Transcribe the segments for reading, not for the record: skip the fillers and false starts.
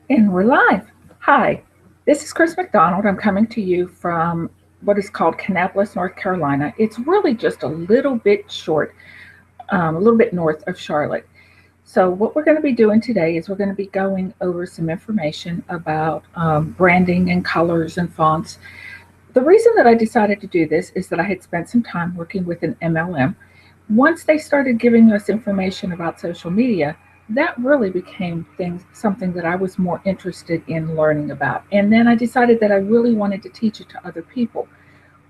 And we're live. Hi, this is Chris McDonald. I'm coming to you from what is called Kannapolis, North Carolina. It's really just a little bit short, a little bit north of Charlotte. So, what we're going to be doing today is we're going to be going over some information about branding and colors and fonts. The reason that I decided to do this is that I had spent some time working with an MLM. Once they started giving us information about social media, that really became something that I was more interested in learning about. And then I decided that I really wanted to teach it to other people.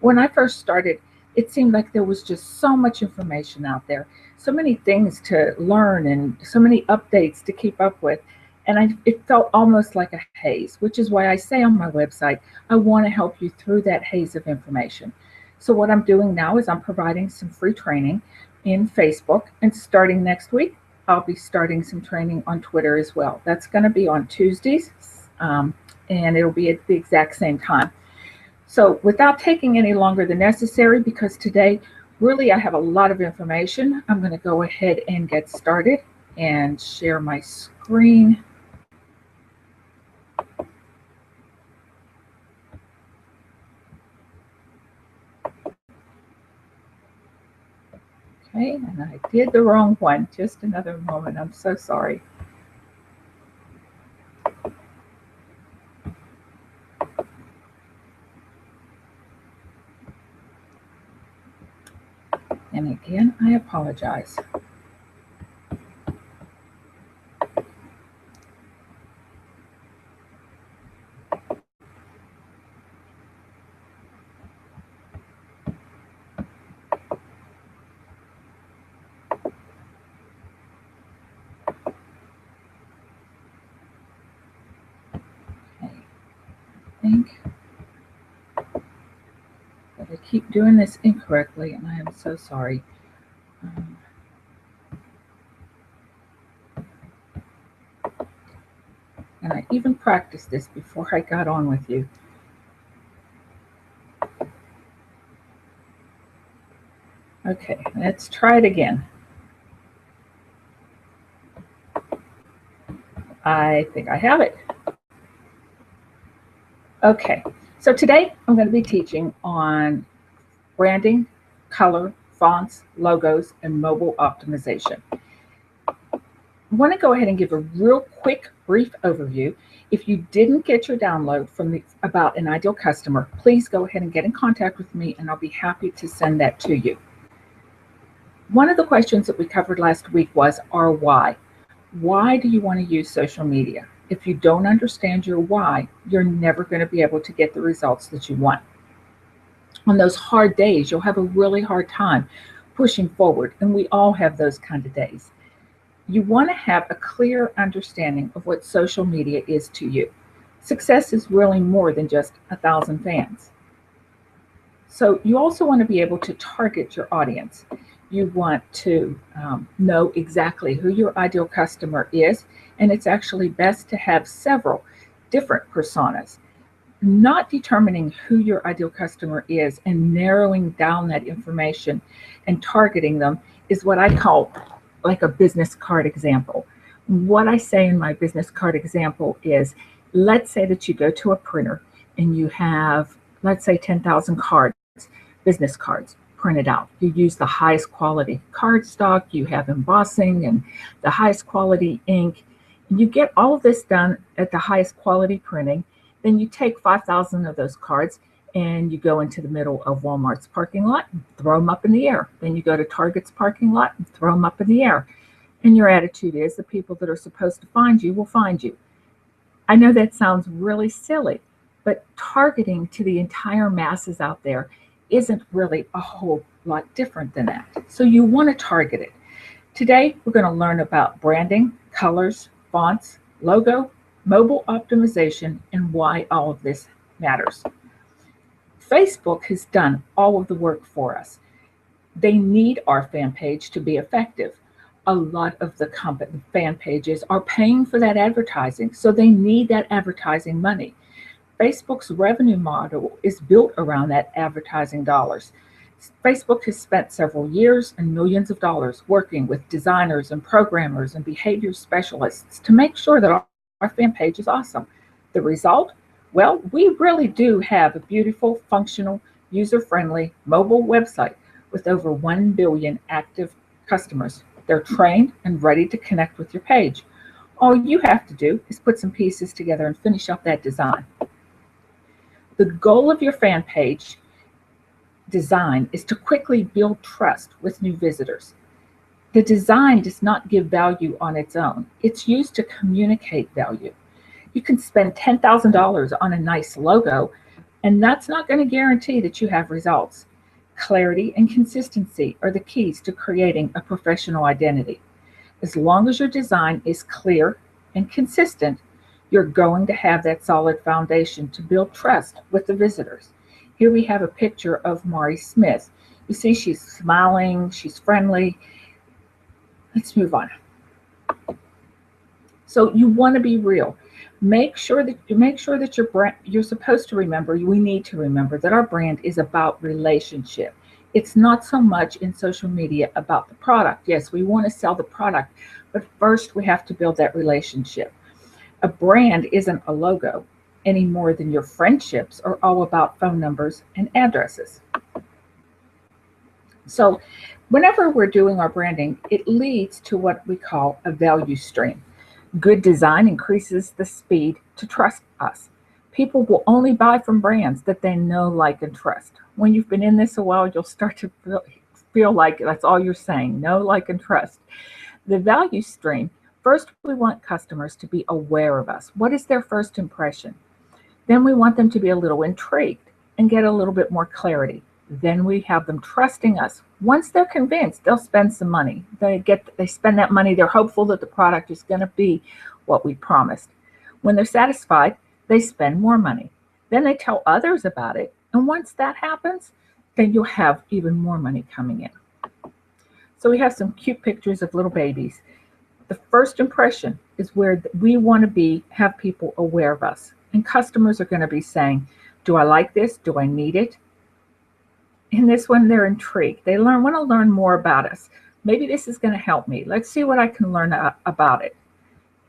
When I first started, it seemed like there was just so much information out there, so many things to learn, and so many updates to keep up with. And it felt almost like a haze, which is why I say on my website, I want to help you through that haze of information. So, what I'm doing now is I'm providing some free training in Facebook, and starting next week, I'll be starting some training on Twitter as well. That's going to be on Tuesdays, um, and it'll be at the exact same time. So, without taking any longer than necessary, because today really I have a lot of information, I'm going to go ahead and get started and share my screen. Okay, and I did the wrong one. Just another moment. I'm so sorry. And again, I apologize. Okay, I think that I keep doing this incorrectly, and I am so sorry. Um, and I even practiced this before I got on with you. Okay, let's try it again. I think I have it. Okay, so today I'm going to be teaching on branding, color, fonts, logos, and mobile optimization. I want to go ahead and give a real quick, brief overview. If you didn't get your download from the About an Ideal Customer, please go ahead and get in contact with me, and I'll be happy to send that to you. One of the questions that we covered last week was our why. Why do you want to use social media? If you don't understand your why, you're never going to be able to get the results that you want. On those hard days, you'll have a really hard time pushing forward, and we all have those kind of days. You want to have a clear understanding of what social media is to you. Success is really more than just 1,000 fans. So, you also want to be able to target your audience. You want to know exactly who your ideal customer is, and it's actually best to have several different personas. Not determining who your ideal customer is and narrowing down that information and targeting them is what I call like a business card example. What I say in my business card example is, let's say that you go to a printer and you have, let's say, 10,000 cards, business cards printed out. You use the highest quality cardstock, you have embossing and the highest quality ink. You get all of this done at the highest quality printing. Then you take 5,000 of those cards and you go into the middle of Walmart's parking lot and throw them up in the air. Then you go to Target's parking lot and throw them up in the air. And your attitude is the people that are supposed to find you will find you. I know that sounds really silly, but targeting to the entire masses out there isn't really a whole lot different than that. So you want to target it. Today, we're going to learn about branding, colors, fonts, logo, mobile optimization, and why all of this matters. Facebook has done all of the work for us. They need our fan page to be effective. A lot of the company fan pages are paying for that advertising, so they need that advertising money. Facebook's revenue model is built around that advertising dollars. Facebook has spent several years and millions of dollars working with designers and programmers and behavior specialists to make sure that our fan page is awesome. The result? Well, we really do have a beautiful, functional, user-friendly mobile website with over 1 billion active customers. They're trained and ready to connect with your page. All you have to do is put some pieces together and finish up that design. The goal of your fan page design is to quickly build trust with new visitors. The design does not give value on its own. It's used to communicate value. You can spend $10,000 on a nice logo, and that's not going to guarantee that you have results. Clarity and consistency are the keys to creating a professional identity. As long as your design is clear and consistent, you're going to have that solid foundation to build trust with the visitors. Here we have a picture of Mari Smith. You see she's smiling, she's friendly. Let's move on. So you want to be real. Make sure that your brand, you're supposed to remember, we need to remember that our brand is about relationship. It's not so much in social media about the product. Yes, we want to sell the product, but first we have to build that relationship. A brand isn't a logo any more than your friendships are all about phone numbers and addresses. So whenever we're doing our branding, it leads to what we call a value stream. Good design increases the speed to trust us. People will only buy from brands that they know, like, and trust. When you've been in this a while, you'll start to feel like that's all you're saying, know, like, and trust. The value stream, first we want customers to be aware of us. What is their first impression? Then we want them to be a little intrigued and get a little bit more clarity. Then we have them trusting us. Once they're convinced, they'll spend some money. They spend that money, they're hopeful that the product is going to be what we promised. When they're satisfied, they spend more money. Then they tell others about it. And once that happens, then you'll have even more money coming in. So we have some cute pictures of little babies. The first impression is where we want to have people aware of us. And customers are going to be saying, do I like this? Do I need it? In this one, they're intrigued. They want to learn more about us. Maybe this is going to help me. Let's see what I can learn about it.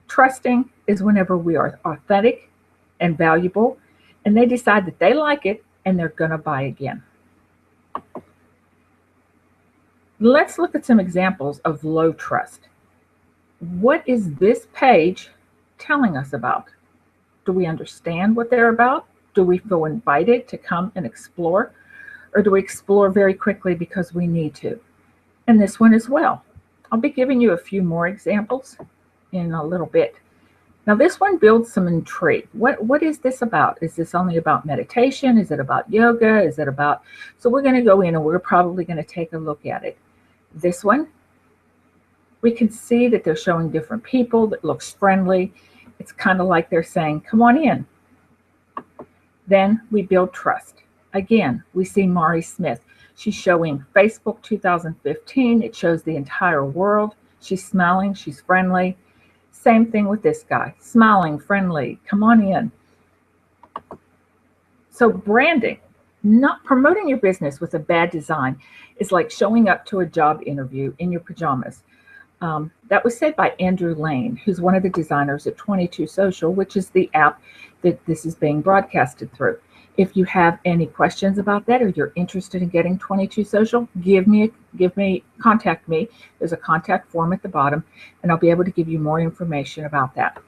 Trusting is whenever we are authentic and valuable, and they decide that they like it and they're going to buy again. Let's look at some examples of low trust. What is this page telling us about? Do we understand what they're about? Do we feel invited to come and explore? Or do we explore very quickly because we need to? And this one as well. I'll be giving you a few more examples in a little bit. Now this one builds some intrigue. What is this about? Is this only about meditation? Is it about yoga? Is it about... So we're going to go in and we're probably going to take a look at it. This one, we can see that they're showing different people. That looks friendly. It's kind of like they're saying, come on in. Then we build trust. Again, we see Mari Smith. She's showing Facebook 2015. It shows the entire world. She's smiling. She's friendly. Same thing with this guy. Smiling, friendly. Come on in. So branding, not promoting your business with a bad design, is like showing up to a job interview in your pajamas. That was said by Andrew Lane, who's one of the designers at 22 Social, which is the app that this is being broadcasted through. If you have any questions about that, or you're interested in getting 22 Social, contact me. There's a contact form at the bottom, and I'll be able to give you more information about that.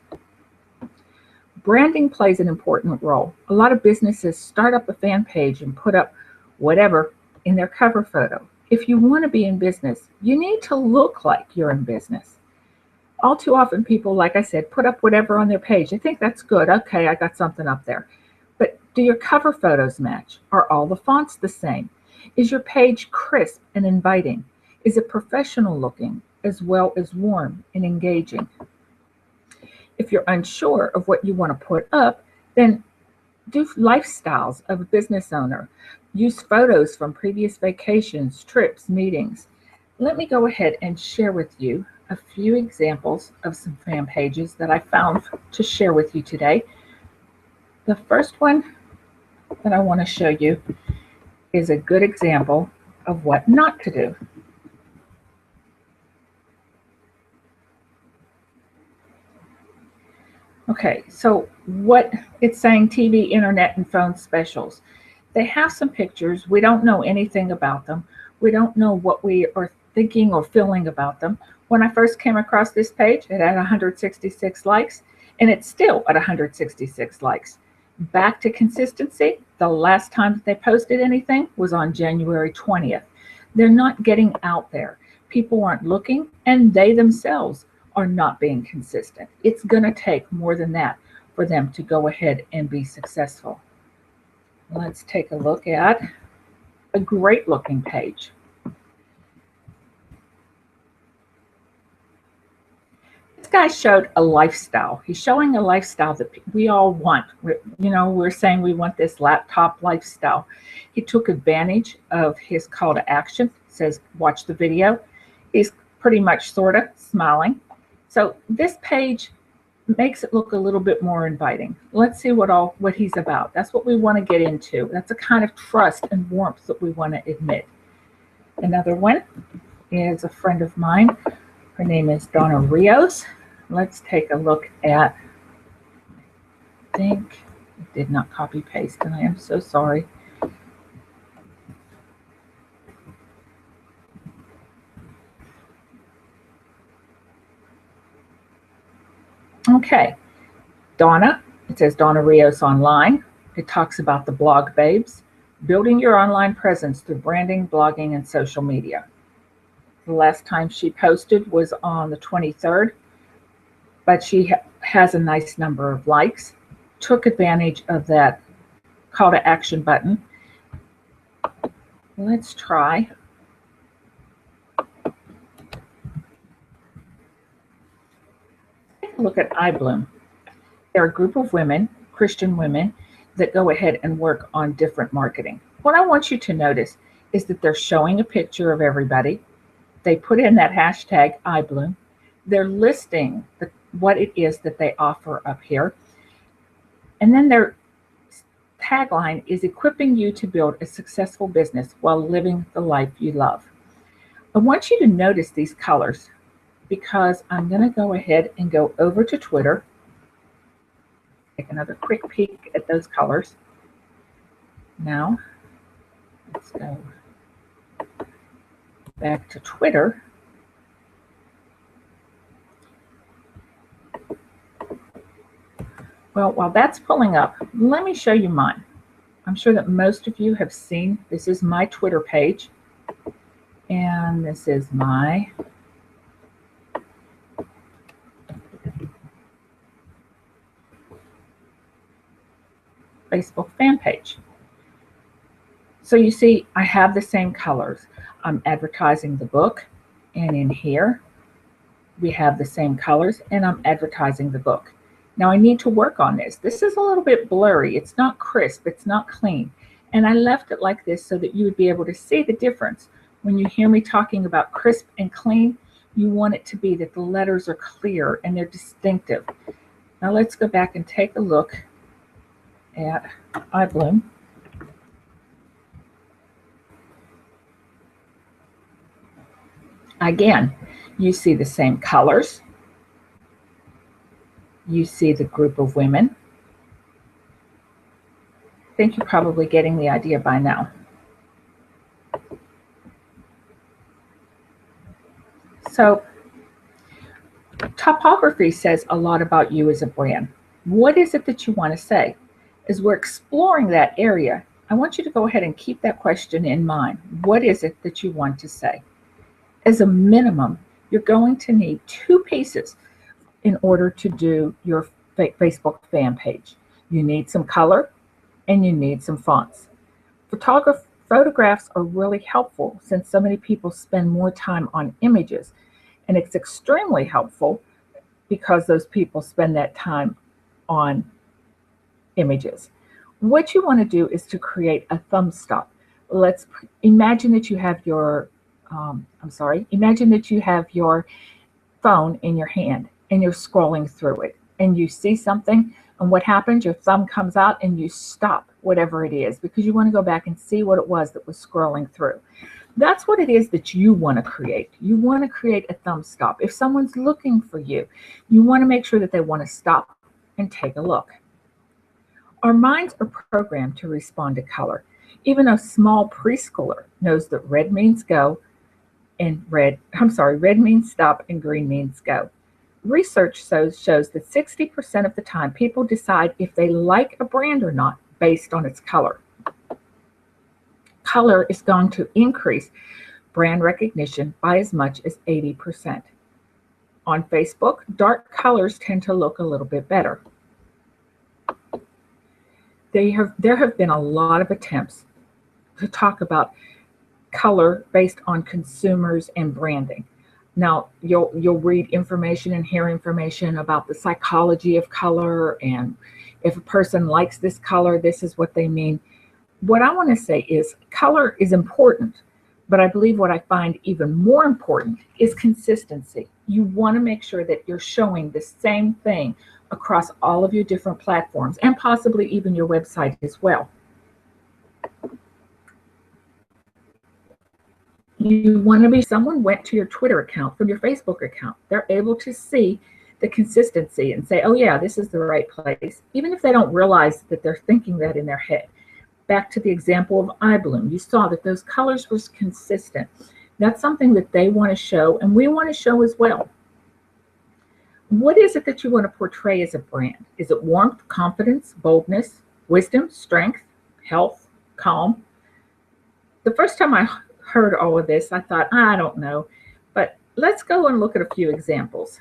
Branding plays an important role. A lot of businesses start up a fan page and put up whatever in their cover photo. If you want to be in business, you need to look like you're in business. All too often people, like I said, put up whatever on their page. They think that's good. Okay, I got something up there. But do your cover photos match? Are all the fonts the same? Is your page crisp and inviting? Is it professional looking as well as warm and engaging? If you're unsure of what you want to put up, then do lifestyles of a business owner. Use photos from previous vacations, trips, meetings. Let me go ahead and share with you a few examples of some fan pages that I found to share with you today. The first one that I want to show you is a good example of what not to do. Okay, so what it's saying, TV, internet, and phone specials. They have some pictures. We don't know anything about them. We don't know what we are thinking or feeling about them. When I first came across this page, it had 166 likes, and it's still at 166 likes. Back to consistency, the last time that they posted anything was on January 20th. They're not getting out there. People aren't looking, and they themselves are not being consistent. It's going to take more than that for them to go ahead and be successful. Let's take a look at a great looking page. This guy showed a lifestyle. He's showing a lifestyle that we all want. We're saying we want this laptop lifestyle. He took advantage of his call to action. It says, watch the video. He's pretty much sort of smiling. So this page makes it look a little bit more inviting. Let's see what he's about. That's what we want to get into. That's a kind of trust and warmth that we want to admit. Another one is a friend of mine. Her name is Donna Rios. Let's take a look at, I think it did not copy paste, and I am so sorry. Okay, Donna, it says Donna Rios Online. It talks about the blog babes, building your online presence through branding, blogging, and social media. The last time she posted was on the 23rd, but she has a nice number of likes. Took advantage of that call to action button. Let's try. Take a look at iBloom. They're a group of women, Christian women, that go ahead and work on different marketing. What I want you to notice is that they're showing a picture of everybody. They put in that hashtag iBloom. They're listing what it is that they offer up here. And then their tagline is equipping you to build a successful business while living the life you love. I want you to notice these colors because I'm going to go ahead and go over to Twitter. Take another quick peek at those colors. Now, let's go back to Twitter. Well, while that's pulling up, let me show you mine. I'm sure that most of you have seen, this is my Twitter page, and this is my Facebook fan page. So you see, I have the same colors. I'm advertising the book, and in here, we have the same colors, and I'm advertising the book. Now I need to work on this. This is a little bit blurry. It's not crisp. It's not clean. And I left it like this so that you would be able to see the difference. When you hear me talking about crisp and clean, you want it to be that the letters are clear and they're distinctive. Now let's go back and take a look at iBloom. Again, you see the same colors. You see the group of women. I think you're probably getting the idea by now. So, topography says a lot about you as a brand. What is it that you want to say? As we're exploring that area, I want you to go ahead and keep that question in mind. What is it that you want to say? As a minimum, you're going to need 2 pieces in order to do your Facebook fan page. You need some color and you need some fonts. Photographs are really helpful since so many people spend more time on images, and it's extremely helpful because those people spend that time on images. What you want to do is to create a thumb stop. Let's imagine that you have your imagine that you have your phone in your hand and you're scrolling through it and you see something, and what happens? Your thumb comes out and you stop whatever it is because you want to go back and see what it was that was scrolling through. That's what it is that you want to create. You want to create a thumb stop. If someone's looking for you, you want to make sure that they want to stop and take a look. Our minds are programmed to respond to color. Even a small preschooler knows that red means go and red means stop and green means go. Research shows that 60% of the time people decide if they like a brand or not based on its color. Color is going to increase brand recognition by as much as 80%. On Facebook, dark colors tend to look a little bit better. There have been a lot of attempts to talk about color based on consumers and branding. Now, you'll read information and hear information about the psychology of color, and if a person likes this color, this is what they mean. What I want to say is color is important, but I believe what I find even more important is consistency. You want to make sure that you're showing the same thing across all of your different platforms and possibly even your website as well. You want to be, someone went to your Twitter account from your Facebook account, they're able to see the consistency and say, oh yeah, this is the right place, even if they don't realize that they're thinking that in their head. Back to the example of iBloom, you saw that those colors were consistent. That's something that they want to show, and we want to show as well. What is it that you want to portray as a brand? Is it warmth, confidence, boldness, wisdom, strength, health, calm? The first time I heard all of this, I thought, I don't know, but let's go and look at a few examples.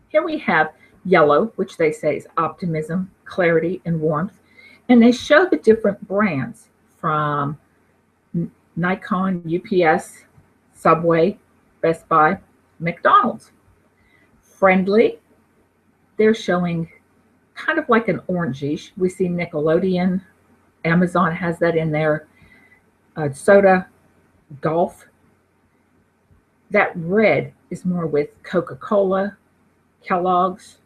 Here we have yellow, which they say is optimism, clarity, and warmth. And they show the different brands from Nikon, UPS, Subway, Best Buy, McDonald's. Friendly, they're showing kind of like an orangish. We see Nickelodeon, Amazon has that in there, soda, golf. That red is more with Coca-Cola, Kellogg's,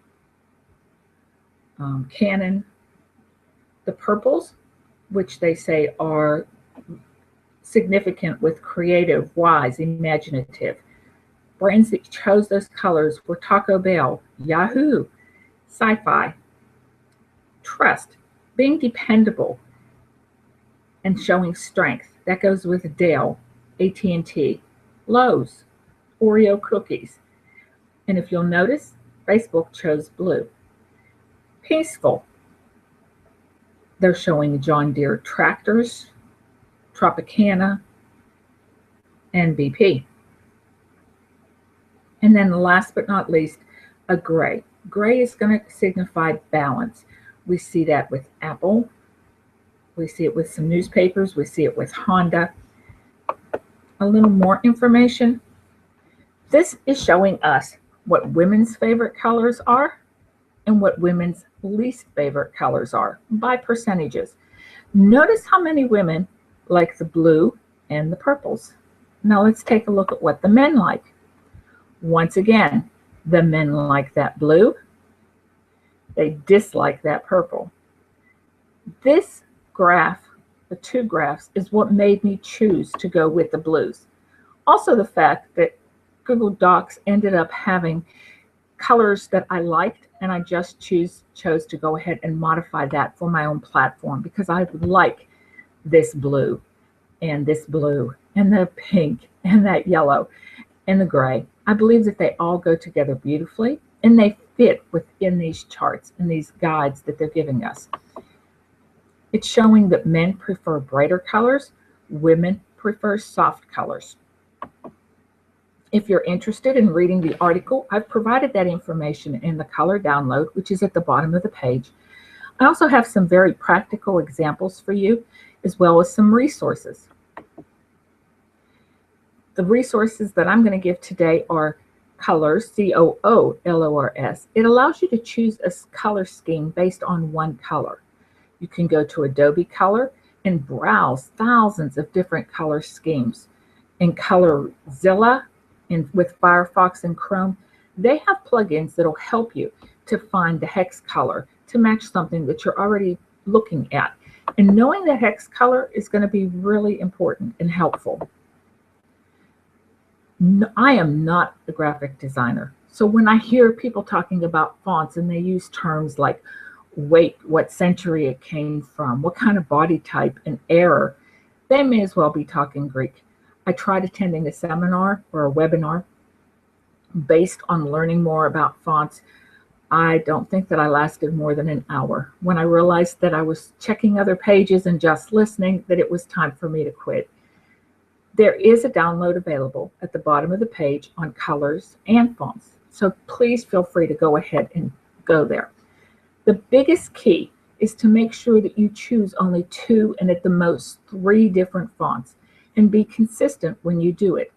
Canon. The purples, which they say are significant with creative, wise, imaginative. Brands that chose those colors were Taco Bell, Yahoo, Sci-Fi, Trust, being dependable and showing strength. That goes with Dell, AT&T, Lowe's, Oreo cookies. And if you'll notice, Facebook chose blue. Peaceful. They're showing John Deere tractors, Tropicana, and BP. And then last but not least, a gray. Gray is going to signify balance. We see that with Apple. We see it with some newspapers. We see it with Honda. A little more information. This is showing us what women's favorite colors are and what women's least favorite colors are by percentages. Notice how many women like the blue and the purples. Now let's take a look at what the men like. Once again, the men like that blue. They dislike that purple. This graph, the two graphs, is what made me choose to go with the blues. Also the fact that Google Docs ended up having colors that I liked, and I just chose to go ahead and modify that for my own platform because I like this blue and the pink and that yellow and the gray. I believe that they all go together beautifully and they fit within these charts and these guides that they're giving us. It's showing that men prefer brighter colors, women prefer soft colors. If you're interested in reading the article, I've provided that information in the color download, which is at the bottom of the page. I also have some very practical examples for you, as well as some resources. The resources that I'm going to give today are Colors, C-O-O-L-O-R-S. It allows you to choose a color scheme based on one color. You can go to Adobe Color and browse thousands of different color schemes. In ColorZilla, with Firefox and Chrome, they have plugins that will help you to find the hex color to match something that you're already looking at. And knowing the hex color is going to be really important and helpful. I am not a graphic designer, So when I hear people talking about fonts and they use terms like weight, what century it came from, what kind of body type, and error, they may as well be talking Greek. I tried attending a seminar or a webinar based on learning more about fonts. I don't think that I lasted more than an hour. When I realized that I was checking other pages and just listening, that it was time for me to quit. There is a download available at the bottom of the page on colors and fonts. So please feel free to go ahead and go there. The biggest key is to make sure that you choose only 2 and at the most 3 different fonts and be consistent when you do it.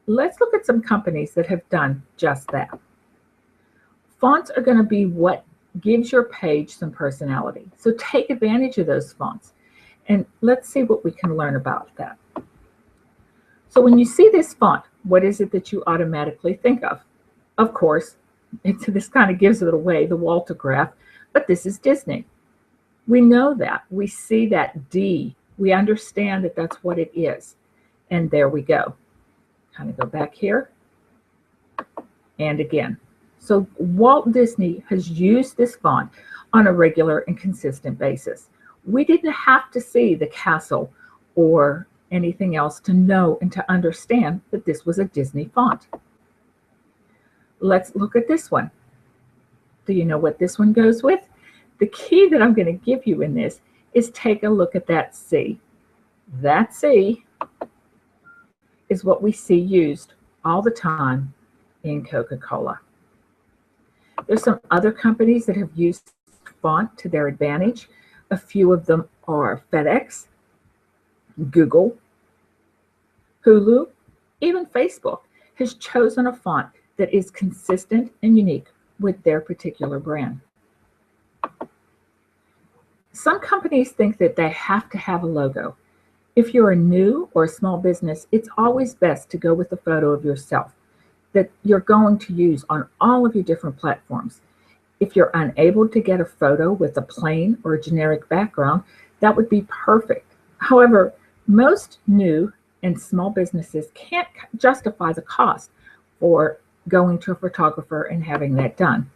Let's look at some companies that have done just that. Fonts are going to be what gives your page some personality. So take advantage of those fonts. And let's see what we can learn about that. So when you see this font, what is it that you automatically think of? Of course, this kind of gives it away, the Waltograph, but this is Disney. We know that. We see that D. We understand that that's what it is. And there we go. Kind of go back here. And again. So Walt Disney has used this font on a regular and consistent basis. We didn't have to see the castle or anything else to know and to understand that this was a Disney font. Let's look at this one. Do you know what this one goes with? The key that I'm going to give you in this is take a look at that C. That C is what we see used all the time in Coca-Cola. There's some other companies that have used font to their advantage. A few of them are FedEx, Google, Hulu, even Facebook has chosen a font that is consistent and unique with their particular brand. Some companies think that they have to have a logo. If you're a new or a small business, it's always best to go with a photo of yourself that you're going to use on all of your different platforms. If you're unable to get a photo with a plain or a generic background, that would be perfect. However, most new and small businesses can't justify the cost for going to a photographer and having that done.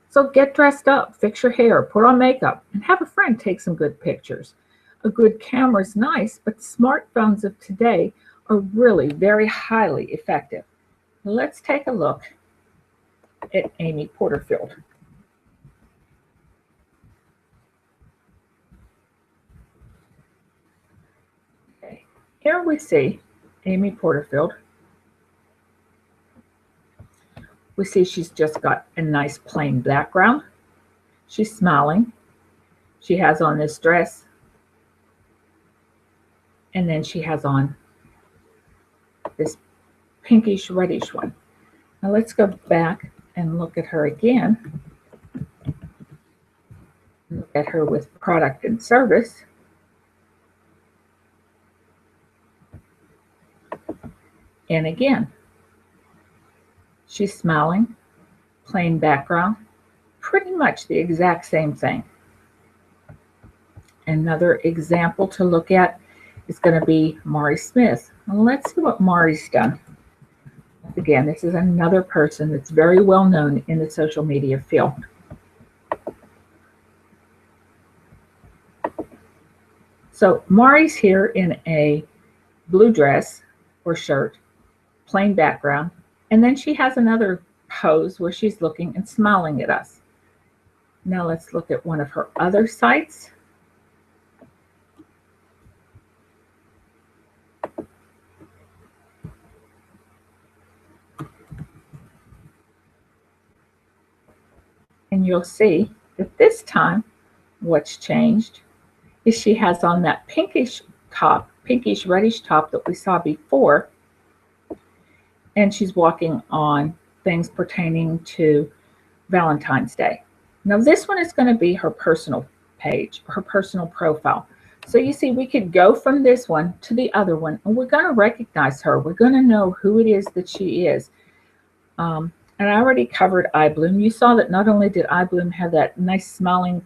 So get dressed up, fix your hair, put on makeup, and have a friend take some good pictures. A good camera is nice, but smartphones of today are really very highly effective. Let's take a look at Amy Porterfield. Okay. Here we see Amy Porterfield. We see she's just got a nice plain background. She's smiling. She has on this dress. And then she has on this pinkish reddish one. Now let's go back and look at her again. Look at her with product and service. And again, she's smiling, plain background, pretty much the exact same thing. Another example to look at is going to be Mari Smith. Well, let's see what Mari's done. Again, this is another person that's very well known in the social media field. So Mari's here in a blue dress or shirt, plain background, and then she has another pose where she's looking and smiling at us. Now let's look at one of her other sites. And you'll see that this time what's changed is she has on that pinkish top, pinkish reddish top that we saw before, and she's walking on things pertaining to Valentine's Day. Now this one is going to be her personal page, her personal profile. So you see we could go from this one to the other one, and we're going to recognize her. We're going to know who it is that she is. And I already covered iBloom. You saw that not only did iBloom have that nice smiling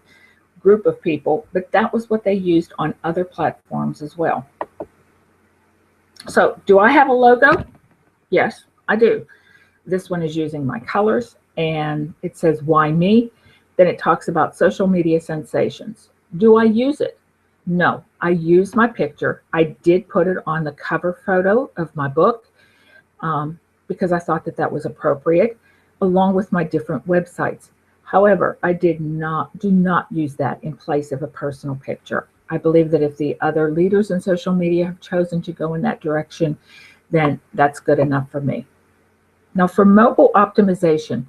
group of people, but that was what they used on other platforms as well. So do I have a logo? Yes, I do. This one is using my colors, and it says, why me? Then it talks about social media sensations. Do I use it? No, I use my picture. I did put it on the cover photo of my book because I thought that that was appropriate, along with my different websites. However, I do not use that in place of a personal picture. I believe that if the other leaders in social media have chosen to go in that direction, then that's good enough for me. Now, for mobile optimization,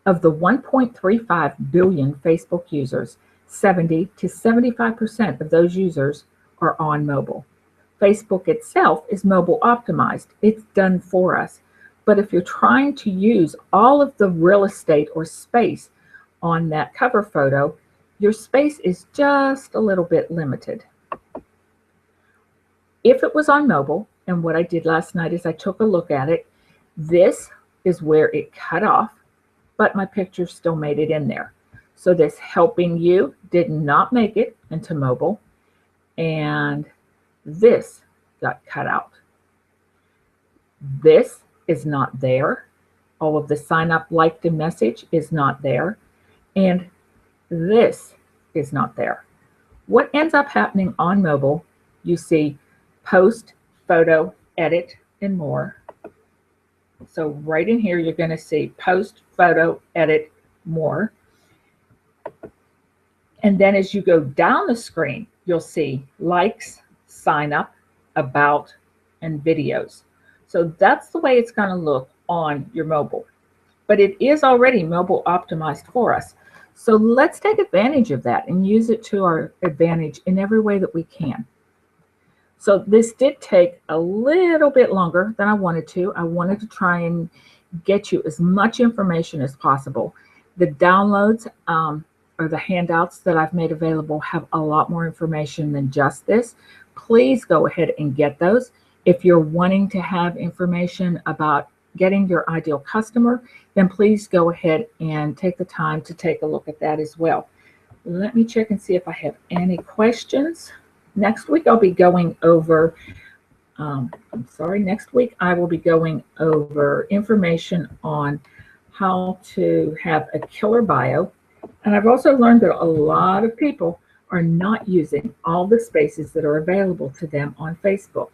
of the 1.35 billion Facebook users, 70 to 75% of those users are on mobile. Facebook itself is mobile optimized. It's done for us. But if you're trying to use all of the real estate or space on that cover photo, your space is just a little bit limited. If it was on mobile, and what I did last night is I took a look at it, this is where it cut off, but my picture still made it in there. So this helping you did not make it into mobile, and this got cut out. This is not there. All of the sign up, liked, and message is not there. And this is not there. What ends up happening on mobile, you see post, photo, edit, and more. So right in here, you're going to see post, photo, edit, more. And then as you go down the screen, you'll see likes, sign up, about, and videos. So that's the way it's going to look on your mobile. But it is already mobile optimized for us. So let's take advantage of that and use it to our advantage in every way that we can. So this did take a little bit longer than I wanted to. I wanted to try and get you as much information as possible. The downloads or the handouts that I've made available have a lot more information than just this. Please go ahead and get those. If you're wanting to have information about getting your ideal customer, then please go ahead and take the time to take a look at that as well. Let me check and see if I have any questions. Next week, I'll be going over, next week I will be going over information on how to have a killer bio. And I've also learned that a lot of people are not using all the spaces that are available to them on Facebook.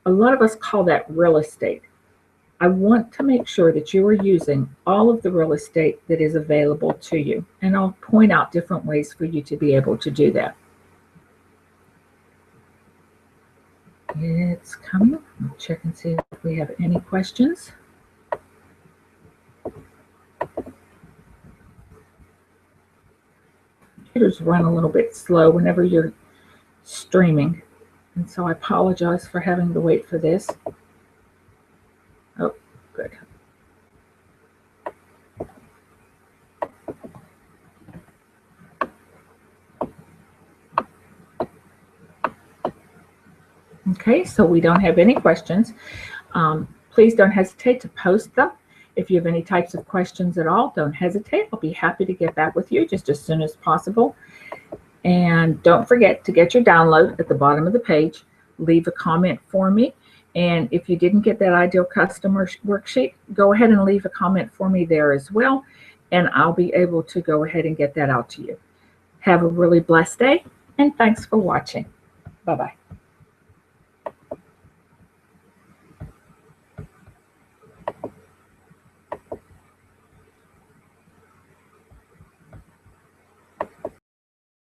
A lot of us call that real estate. I want to make sure that you are using all of the real estate that is available to you. And I'll point out different ways for you to be able to do that. It's coming. I'll check and see if we have any questions. Computers run a little bit slow whenever you're streaming, and so I apologize for having to wait for this. Oh, good. Okay, so we don't have any questions. Please don't hesitate to post them. If you have any types of questions at all, don't hesitate. I'll be happy to get back with you just as soon as possible. And don't forget to get your download at the bottom of the page. Leave a comment for me. And if you didn't get that ideal customer worksheet, go ahead and leave a comment for me there as well. And I'll be able to go ahead and get that out to you. Have a really blessed day, and thanks for watching. Bye-bye.